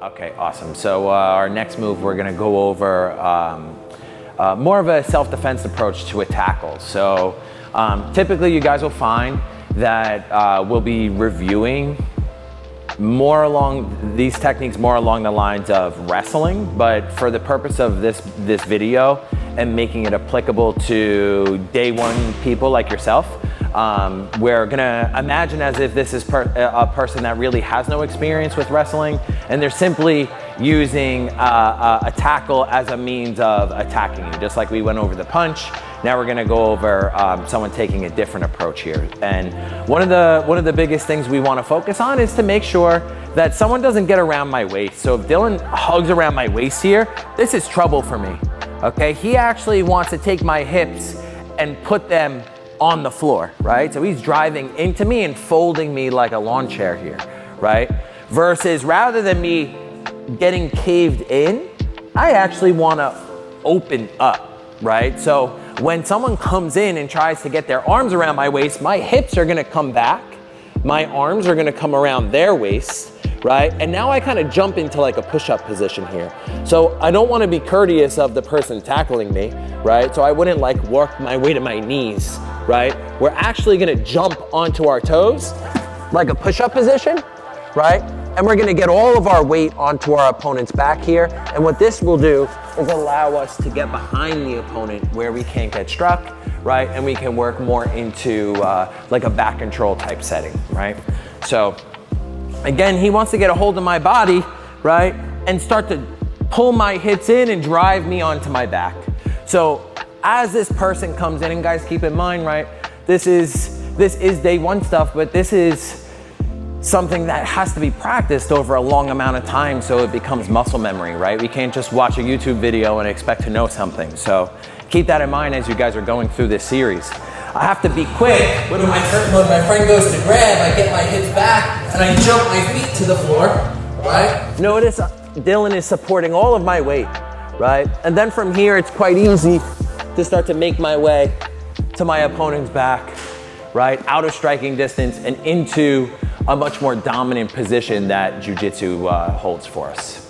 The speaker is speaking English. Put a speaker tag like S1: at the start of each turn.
S1: Okay, awesome. So our next move, we're gonna go over more of a self-defense approach to a tackle. So typically you guys will find that we'll be reviewing more along these techniques, more along the lines of wrestling, but for the purpose of this video and making it applicable to day one people like yourself, we're gonna imagine as if this is a person that really has no experience with wrestling and they're simply using a tackle as a means of attacking you. Just like we went over the punch, now we're gonna go over someone taking a different approach here. And one of the biggest things we wanna focus on is to make sure that someone doesn't get around my waist. So if Dylan hugs around my waist here, this is trouble for me, okay? He actually wants to take my hips and put them on the floor, right? So he's driving into me and folding me like a lawn chair here, right? Versus rather than me getting caved in, I actually wanna open up, right? So when someone comes in and tries to get their arms around my waist, my hips are gonna come back, my arms are gonna come around their waist, right? And now I kind of jump into like a push-up position here. So I don't wanna be courteous of the person tackling me, right? So I wouldn't like work my way to my knees, right? We're actually gonna jump onto our toes, like a push-up position, right? And we're gonna get all of our weight onto our opponent's back here. And what this will do is allow us to get behind the opponent where we can't get struck, right? And we can work more into like a back control type setting, right? So again, he wants to get a hold of my body, right? And start to pull my hips in and drive me onto my back. So as this person comes in, and guys, keep in mind, right? This is day one stuff, but this is something that has to be practiced over a long amount of time so it becomes muscle memory, right? We can't just watch a YouTube video and expect to know something. So keep that in mind as you guys are going through this series. I have to be quick. When my friend goes to grab, I get my hips back and I jump my feet to the floor, right? Notice Dylan is supporting all of my weight, right? And then from here, it's quite easy to start to make my way to my opponent's back, right? Out of striking distance and into a much more dominant position that jiu-jitsu holds for us.